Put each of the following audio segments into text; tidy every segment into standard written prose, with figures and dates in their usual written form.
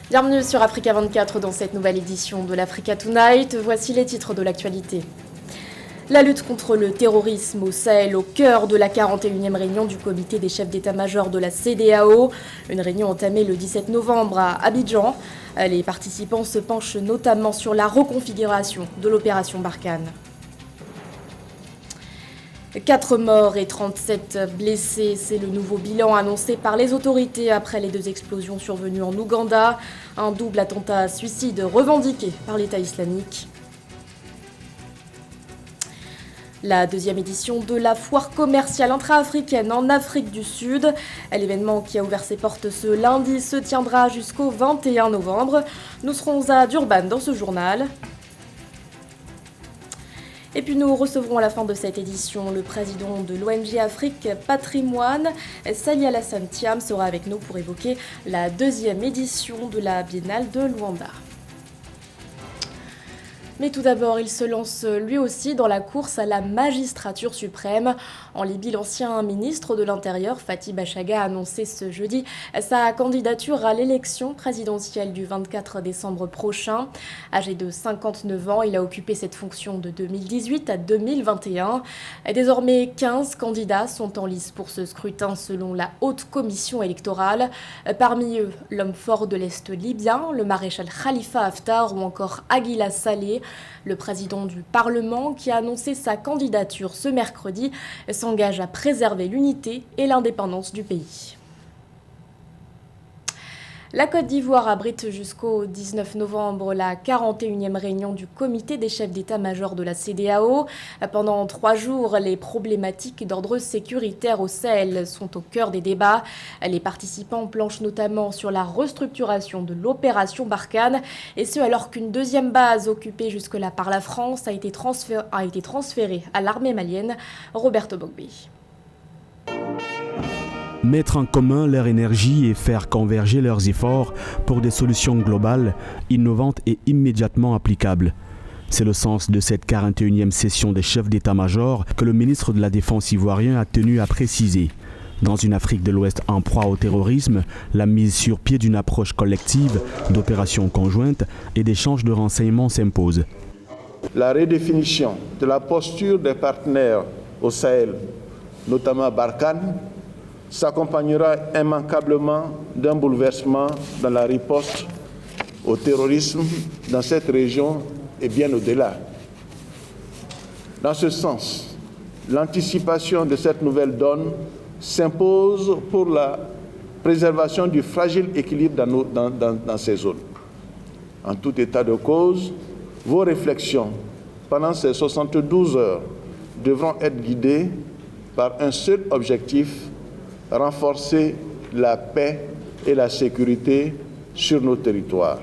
Bienvenue sur Africa 24 dans cette nouvelle édition de l'Africa Tonight. Voici les titres de l'actualité. La lutte contre le terrorisme au Sahel au cœur de la 41e réunion du comité des chefs d'état-major de la CEDEAO. Une réunion entamée le 17 novembre à Abidjan. Les participants se penchent notamment sur la reconfiguration de l'opération Barkhane. 4 morts et 37 blessés, c'est le nouveau bilan annoncé par les autorités après les 2 explosions survenues en Ouganda. Un double attentat suicide revendiqué par l'État islamique. La 2e édition de la foire commerciale intra-africaine en Afrique du Sud. L'événement qui a ouvert ses portes ce lundi se tiendra jusqu'au 21 novembre. Nous serons à Durban dans ce journal. Et puis nous recevrons à la fin de cette édition le président de l'ONG Afrique Patrimoine, Sali Alassane Thiam, sera avec nous pour évoquer la 2e édition de la Biennale de Luanda. Mais tout d'abord, il se lance lui aussi dans la course à la magistrature suprême. En Libye, l'ancien ministre de l'Intérieur, Fathi Bachaga, a annoncé ce jeudi sa candidature à l'élection présidentielle du 24 décembre prochain. Âgé de 59 ans, il a occupé cette fonction de 2018 à 2021. Désormais, 15 candidats sont en lice pour ce scrutin selon la Haute Commission électorale. Parmi eux, l'homme fort de l'Est libyen, le maréchal Khalifa Haftar ou encore Aguila Saleh. Le président du Parlement, qui a annoncé sa candidature ce mercredi, s'engage à préserver l'unité et l'indépendance du pays. La Côte d'Ivoire abrite jusqu'au 19 novembre la 41e réunion du comité des chefs d'état-major de la CEDEAO. Pendant 3 jours, les problématiques d'ordre sécuritaire au Sahel sont au cœur des débats. Les participants planchent notamment sur la restructuration de l'opération Barkhane, et ce alors qu'une 2e base occupée jusque-là par la France a été transférée à l'armée malienne. Roberto Bogbi. Mettre en commun leur énergie et faire converger leurs efforts pour des solutions globales, innovantes et immédiatement applicables. C'est le sens de cette 41e session des chefs d'état-major que le ministre de la Défense ivoirien a tenu à préciser. Dans une Afrique de l'Ouest en proie au terrorisme, la mise sur pied d'une approche collective, d'opérations conjointes et d'échanges de renseignements s'impose. La redéfinition de la posture des partenaires au Sahel, notamment Barkhane, s'accompagnera immanquablement d'un bouleversement dans la riposte au terrorisme dans cette région et bien au-delà. Dans ce sens, l'anticipation de cette nouvelle donne s'impose pour la préservation du fragile équilibre dans ces zones. En tout état de cause, vos réflexions pendant ces 72 heures devront être guidées par un seul objectif: renforcer la paix et la sécurité sur nos territoires.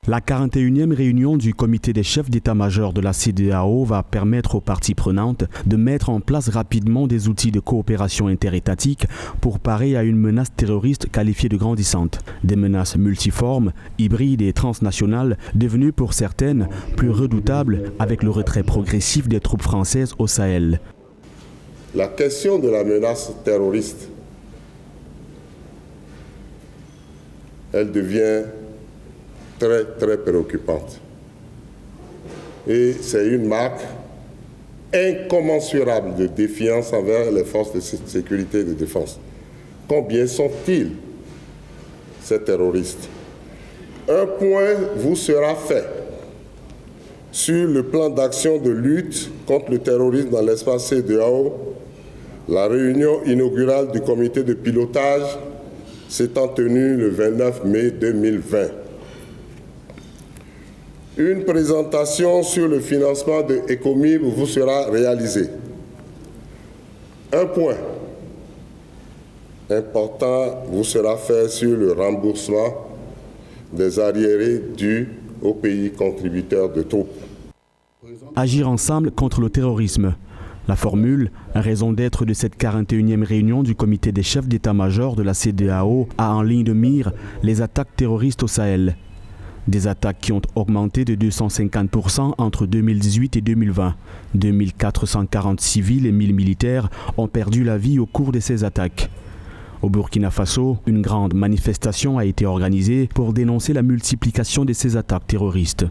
La 41e réunion du comité des chefs d'état-major de la CEDEAO va permettre aux parties prenantes de mettre en place rapidement des outils de coopération interétatique pour parer à une menace terroriste qualifiée de grandissante. Des menaces multiformes, hybrides et transnationales, devenues pour certaines plus redoutables avec le retrait progressif des troupes françaises au Sahel. La question de la menace terroriste, elle devient très, très préoccupante. Et c'est une marque incommensurable de défiance envers les forces de sécurité et de défense. Combien sont-ils, ces terroristes? Un point vous sera fait sur le plan d'action de lutte contre le terrorisme dans l'espace CEDEAO. La réunion inaugurale du comité de pilotage s'étant tenue le 29 mai 2020. Une présentation sur le financement de ECOMIB vous sera réalisée. Un point important vous sera fait sur le remboursement des arriérés dus aux pays contributeurs de troupes. Agir ensemble contre le terrorisme. La formule, raison d'être de cette 41e réunion du comité des chefs d'état-major de la CEDEAO, a en ligne de mire les attaques terroristes au Sahel. Des attaques qui ont augmenté de 250% entre 2018 et 2020. 2440 civils et 1000 militaires ont perdu la vie au cours de ces attaques. Au Burkina Faso, une grande manifestation a été organisée pour dénoncer la multiplication de ces attaques terroristes.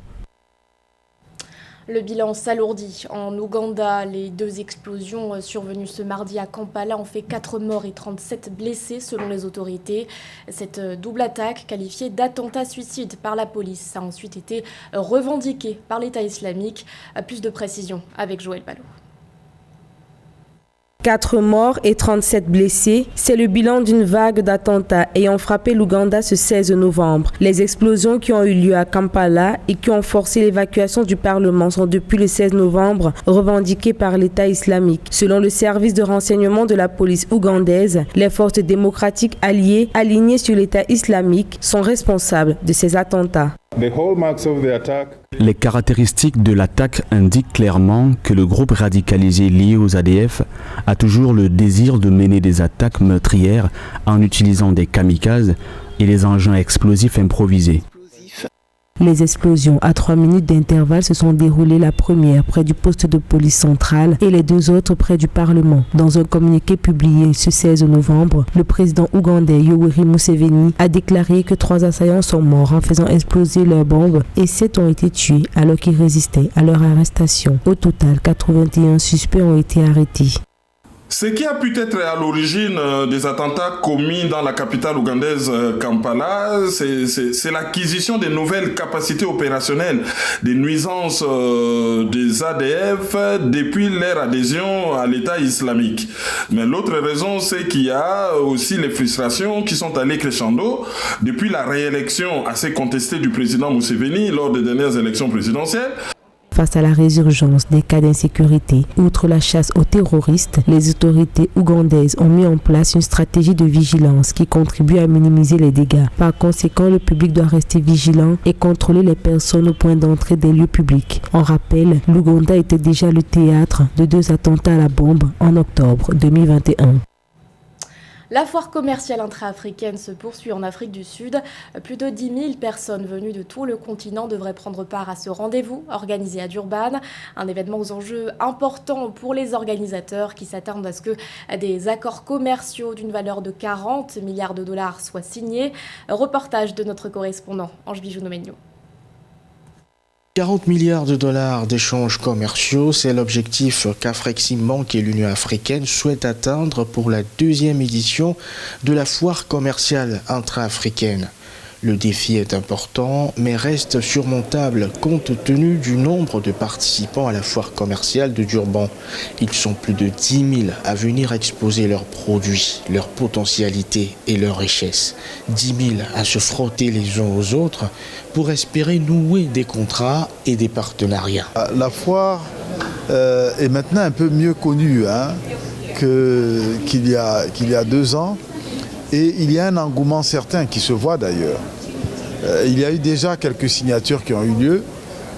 Le bilan s'alourdit. En Ouganda, les 2 explosions survenues ce mardi à Kampala ont fait 4 morts et 37 blessés selon les autorités. Cette double attaque, qualifiée d'attentat-suicide par la police, a ensuite été revendiquée par l'État islamique. Plus de précisions avec Joël Ballot. 4 morts et 37 blessés, c'est le bilan d'une vague d'attentats ayant frappé l'Ouganda ce 16 novembre. Les explosions qui ont eu lieu à Kampala et qui ont forcé l'évacuation du Parlement sont depuis le 16 novembre revendiquées par l'État islamique. Selon le service de renseignement de la police ougandaise, les forces démocratiques alliées alignées sur l'État islamique sont responsables de ces attentats. Les caractéristiques de l'attaque indiquent clairement que le groupe radicalisé lié aux ADF a toujours le désir de mener des attaques meurtrières en utilisant des kamikazes et les engins explosifs improvisés. Les explosions à 3 minutes d'intervalle se sont déroulées, la première près du poste de police central et les 2 autres près du Parlement. Dans un communiqué publié ce 16 novembre, le président ougandais Yoweri Museveni a déclaré que 3 assaillants sont morts en faisant exploser leurs bombes et 7 ont été tués alors qu'ils résistaient à leur arrestation. Au total, 81 suspects ont été arrêtés. Ce qui a pu être à l'origine des attentats commis dans la capitale ougandaise Kampala, c'est l'acquisition des nouvelles capacités opérationnelles des nuisances des ADF depuis leur adhésion à l'État islamique. Mais l'autre raison, c'est qu'il y a aussi les frustrations qui sont allées crescendo depuis la réélection assez contestée du président Museveni lors des dernières élections présidentielles. Face à la résurgence des cas d'insécurité, outre la chasse aux terroristes, les autorités ougandaises ont mis en place une stratégie de vigilance qui contribue à minimiser les dégâts. Par conséquent, le public doit rester vigilant et contrôler les personnes au point d'entrée des lieux publics. En rappel, l'Ouganda était déjà le théâtre de 2 attentats à la bombe en octobre 2021. La foire commerciale intra-africaine se poursuit en Afrique du Sud. Plus de 10 000 personnes venues de tout le continent devraient prendre part à ce rendez-vous organisé à Durban. Un événement aux enjeux importants pour les organisateurs qui s'attendent à ce que des accords commerciaux d'une valeur de 40 milliards de dollars soient signés. Reportage de notre correspondant Ange Bijou-Nomenio. 40 milliards de dollars d'échanges commerciaux, c'est l'objectif qu'Afreximbank et l'Union africaine souhaitent atteindre pour la 2e édition de la foire commerciale intra-africaine. Le défi est important, mais reste surmontable compte tenu du nombre de participants à la foire commerciale de Durban. Ils sont plus de 10 000 à venir exposer leurs produits, leurs potentialités et leurs richesses. 10 000 à se frotter les uns aux autres pour espérer nouer des contrats et des partenariats. La foire est maintenant un peu mieux connue qu'il y a 2 ans. Et il y a un engouement certain qui se voit d'ailleurs. Il y a eu déjà quelques signatures qui ont eu lieu,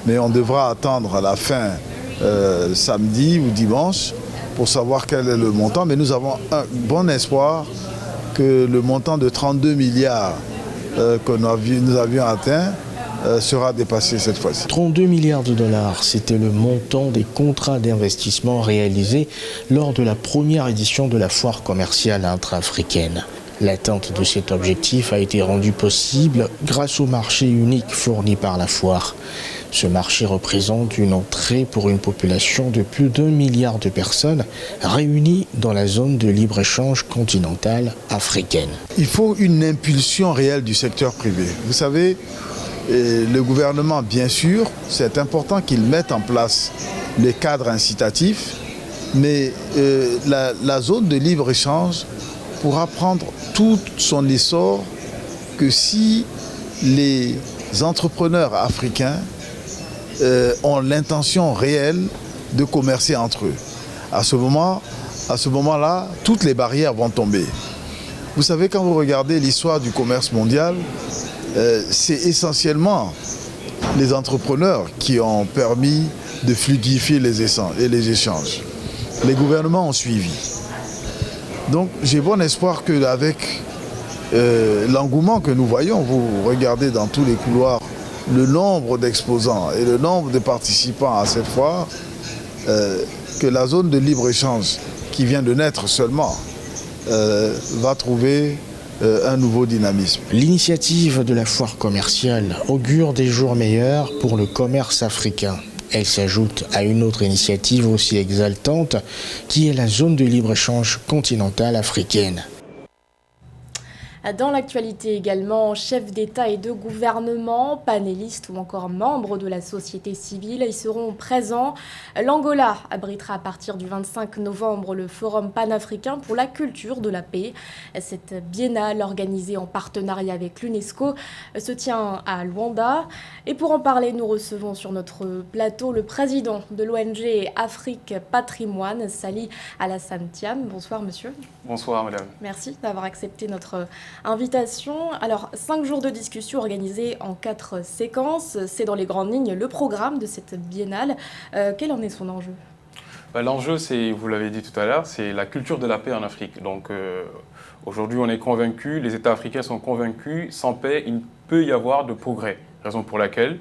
mais on devra attendre à la fin samedi ou dimanche pour savoir quel est le montant. Mais nous avons un bon espoir que le montant de 32 milliards que nous avions atteint sera dépassé cette fois-ci. 32 milliards de dollars, c'était le montant des contrats d'investissement réalisés lors de la première édition de la foire commerciale intra-africaine. L'atteinte de cet objectif a été rendue possible grâce au marché unique fourni par la foire. Ce marché représente une entrée pour une population de plus d'1 milliard de personnes réunies dans la zone de libre-échange continentale africaine. Il faut une impulsion réelle du secteur privé. Vous savez, le gouvernement, bien sûr, c'est important qu'il mette en place les cadres incitatifs, mais la zone de libre-échange pourra prendre tout son essor que si les entrepreneurs africains ont l'intention réelle de commercer entre eux. À ce moment-là, toutes les barrières vont tomber. Vous savez, quand vous regardez l'histoire du commerce mondial, c'est essentiellement les entrepreneurs qui ont permis de fluidifier les échanges. Les gouvernements ont suivi. Donc j'ai bon espoir qu'avec l'engouement que nous voyons, vous regardez dans tous les couloirs le nombre d'exposants et le nombre de participants à cette foire, que la zone de libre-échange qui vient de naître seulement va trouver un nouveau dynamisme. L'initiative de la foire commerciale augure des jours meilleurs pour le commerce africain. Elle s'ajoute à une autre initiative aussi exaltante qui est la zone de libre-échange continentale africaine. Dans l'actualité également, chefs d'État et de gouvernement, panélistes ou encore membres de la société civile, ils seront présents. L'Angola abritera à partir du 25 novembre le Forum panafricain pour la culture de la paix. Cette biennale organisée en partenariat avec l'UNESCO se tient à Luanda. Et pour en parler, nous recevons sur notre plateau le président de l'ONG Afrique Patrimoine, Sali Alassane Thiam. Bonsoir monsieur. Bonsoir madame. Merci d'avoir accepté notre invitation. Alors, 5 jours de discussion organisés en 4 séquences. C'est dans les grandes lignes le programme de cette biennale. Quel en est son enjeu ? L'enjeu, c'est, vous l'avez dit tout à l'heure, c'est la culture de la paix en Afrique. Donc aujourd'hui, on est convaincus, les États africains sont convaincus, sans paix, il ne peut y avoir de progrès. Raison pour laquelle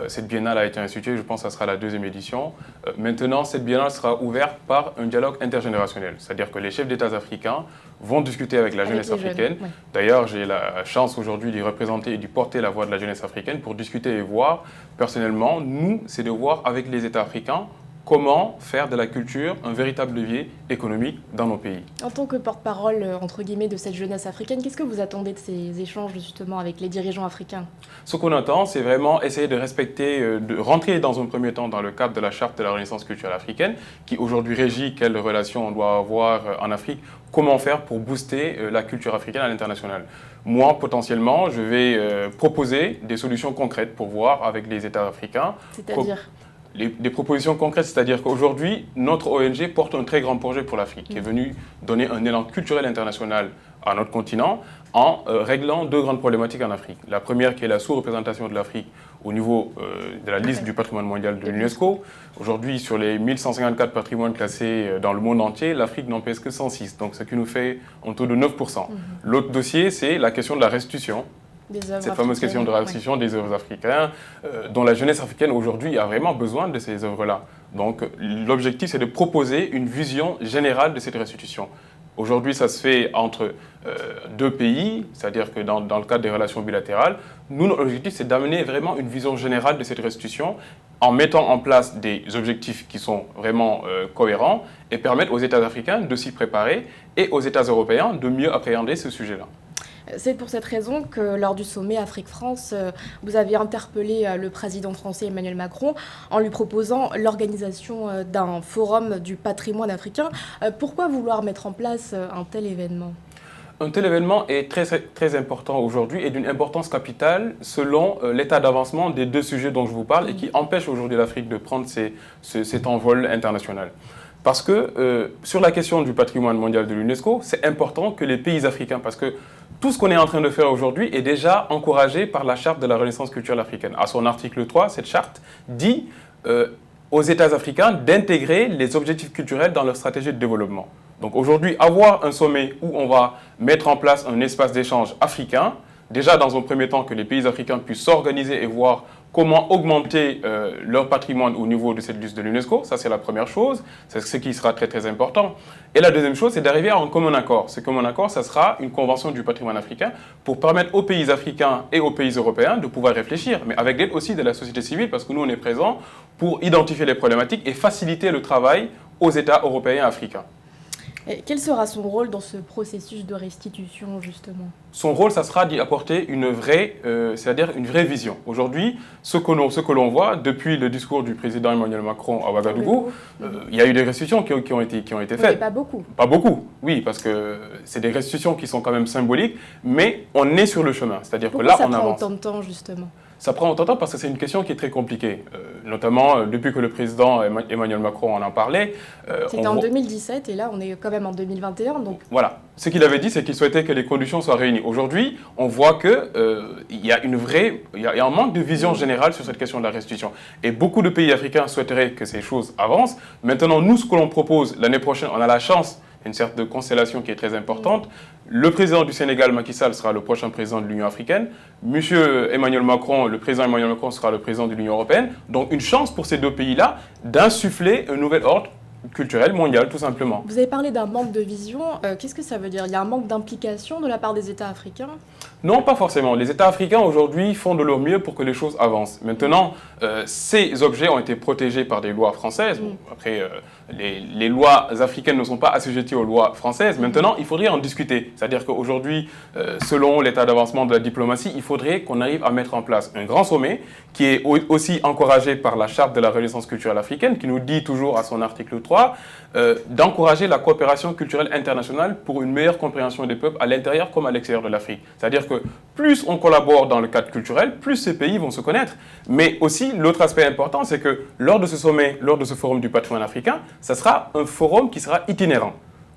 cette biennale a été instituée, je pense que ça sera la 2e édition. Maintenant, cette biennale sera ouverte par un dialogue intergénérationnel. C'est-à-dire que les chefs d'État africains vont discuter avec la jeunesse africaine. Oui. D'ailleurs, j'ai la chance aujourd'hui d'y représenter et d'y porter la voix de la jeunesse africaine pour discuter et voir, personnellement, nous, c'est de voir avec les États africains comment faire de la culture un véritable levier économique dans nos pays. En tant que porte-parole, entre guillemets, de cette jeunesse africaine, qu'est-ce que vous attendez de ces échanges justement avec les dirigeants africains ? Ce qu'on attend, c'est vraiment essayer de respecter, de rentrer dans un premier temps dans le cadre de la charte de la Renaissance culturelle africaine, qui aujourd'hui régit quelles relations on doit avoir en Afrique, comment faire pour booster la culture africaine à l'international. Moi, potentiellement, je vais proposer des solutions concrètes pour voir avec les États africains. C'est-à-dire ? Des propositions concrètes, c'est-à-dire qu'aujourd'hui, notre ONG porte un très grand projet pour l'Afrique, qui est venu donner un élan culturel international à notre continent en réglant 2 grandes problématiques en Afrique. La première qui est la sous-représentation de l'Afrique au niveau de la liste du patrimoine mondial de l'UNESCO. Aujourd'hui, sur les 1154 patrimoines classés dans le monde entier, l'Afrique n'en pèse que 106, donc ce qui nous fait un taux de 9%. L'autre dossier, c'est la question de la restitution. Cette fameuse question de restitution des œuvres africaines, dont la jeunesse africaine aujourd'hui a vraiment besoin de ces œuvres-là. Donc l'objectif, c'est de proposer une vision générale de cette restitution. Aujourd'hui, ça se fait entre 2 pays, c'est-à-dire que dans le cadre des relations bilatérales, nous, notre objectif, c'est d'amener vraiment une vision générale de cette restitution en mettant en place des objectifs qui sont vraiment cohérents et permettre aux États africains de s'y préparer et aux États européens de mieux appréhender ce sujet-là. C'est pour cette raison que lors du sommet Afrique-France, vous avez interpellé le président français Emmanuel Macron en lui proposant l'organisation d'un forum du patrimoine africain. Pourquoi vouloir mettre en place un tel événement ? Un tel événement est très, très important aujourd'hui et d'une importance capitale selon l'état d'avancement des 2 sujets dont je vous parle et qui empêchent aujourd'hui l'Afrique de prendre cet envol international. Parce que sur la question du patrimoine mondial de l'UNESCO, c'est important que les pays africains, parce que tout ce qu'on est en train de faire aujourd'hui est déjà encouragé par la charte de la Renaissance culturelle africaine. À son article 3, cette charte dit aux États africains d'intégrer les objectifs culturels dans leur stratégie de développement. Donc aujourd'hui, avoir un sommet où on va mettre en place un espace d'échange africain, déjà dans un premier temps que les pays africains puissent s'organiser et voir comment augmenter leur patrimoine au niveau de cette liste de l'UNESCO. Ça, c'est la première chose. C'est ce qui sera très, très important. Et la deuxième chose, c'est d'arriver à un commun accord. Ce commun accord, ça sera une convention du patrimoine africain pour permettre aux pays africains et aux pays européens de pouvoir réfléchir, mais avec l'aide aussi de la société civile, parce que nous, on est présents pour identifier les problématiques et faciliter le travail aux États européens et africains. Et quel sera son rôle dans ce processus de restitution, justement ? Son rôle, ça sera d'y apporter une vraie, c'est-à-dire une vraie vision. Aujourd'hui, ce que l'on voit depuis le discours du président Emmanuel Macron à Ouagadougou, il y a eu des restitutions qui ont été faites. Mais pas beaucoup. Pas beaucoup, oui, parce que c'est des restitutions qui sont quand même symboliques, mais on est sur le chemin. C'est-à-dire que là, on avance. Pourquoi ça prend autant de temps, justement ? Ça prend autant de temps parce que c'est une question qui est très compliquée, notamment depuis que le président Emmanuel Macron en parlait. C'était en 2017 et là on est quand même en 2021. Donc... Voilà, ce qu'il avait dit c'est qu'il souhaitait que les conditions soient réunies. Aujourd'hui, on voit qu'il y a un manque de vision générale sur cette question de la restitution. Et beaucoup de pays africains souhaiteraient que ces choses avancent. Maintenant, nous, ce que l'on propose l'année prochaine, on a la chance, une sorte de constellation qui est très importante. Le président du Sénégal, Macky Sall, sera le prochain président de l'Union africaine. Monsieur Emmanuel Macron, le président Emmanuel Macron sera le président de l'Union européenne. Donc une chance pour ces 2 pays-là d'insuffler un nouvel ordre culturelle mondiale, tout simplement. Vous avez parlé d'un manque de vision. Qu'est-ce que ça veut dire? Il y a un manque d'implication de la part des États africains? Non, pas forcément. Les États africains aujourd'hui font de leur mieux pour que les choses avancent. Maintenant, ces objets ont été protégés par des lois françaises. Bon, après, les lois africaines ne sont pas assujetties aux lois françaises. Maintenant, il faudrait en discuter. C'est-à-dire qu'aujourd'hui, selon l'état d'avancement de la diplomatie, il faudrait qu'on arrive à mettre en place un grand sommet qui est aussi encouragé par la Charte de la Renaissance culturelle africaine, qui nous dit toujours à son article 3 d'encourager la coopération culturelle internationale pour une meilleure compréhension des peuples à l'intérieur comme à l'extérieur de l'Afrique. C'est-à-dire que plus on collabore dans le cadre culturel, plus ces pays vont se connaître. Mais aussi, l'autre aspect important, c'est que lors de ce sommet, lors de ce forum du patrimoine africain, ça sera un forum qui sera itinérant.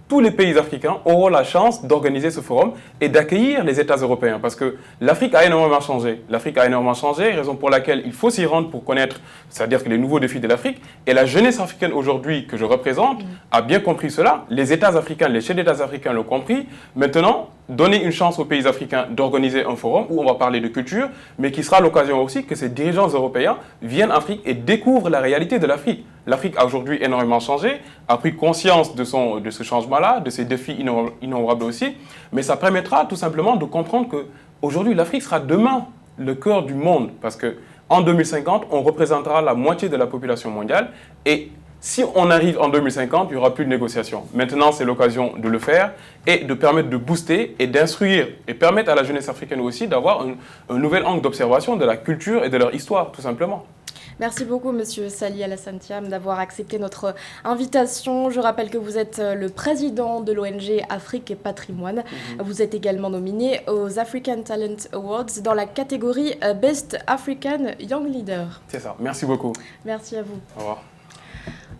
Tous les pays africains auront la chance d'organiser ce forum et d'accueillir les États européens. Parce que l'Afrique a énormément changé. L'Afrique a énormément changé, raison pour laquelle il faut s'y rendre pour connaître, c'est-à-dire que les nouveaux défis de l'Afrique. Et la jeunesse africaine aujourd'hui que je représente a bien compris cela. Les États africains, les chefs d'État africains l'ont compris. Maintenant, donner une chance aux pays africains d'organiser un forum où on va parler de culture, mais qui sera l'occasion aussi que ces dirigeants européens viennent en Afrique et découvrent la réalité de l'Afrique. L'Afrique a aujourd'hui énormément changé, a pris conscience de ce changement-là, de ces défis innombrables aussi, mais ça permettra tout simplement de comprendre qu'aujourd'hui, l'Afrique sera demain le cœur du monde, parce qu'en 2050, on représentera la moitié de la population mondiale, et si on arrive en 2050, il n'y aura plus de négociations. Maintenant, c'est l'occasion de le faire et de permettre de booster et d'instruire et permettre à la jeunesse africaine aussi d'avoir un nouvel angle d'observation de la culture et de leur histoire, tout simplement. Merci beaucoup, Monsieur Sali Alassane Thiam, d'avoir accepté notre invitation. Je rappelle que vous êtes le président de l'ONG Afrique et Patrimoine. Vous êtes également nominé aux African Talent Awards dans la catégorie Best African Young Leader. C'est ça. Merci beaucoup. Merci à vous. Au revoir.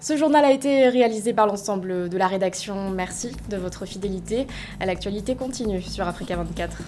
Ce journal a été réalisé par l'ensemble de la rédaction. Merci de votre fidélité. L'actualité continue sur Africa 24.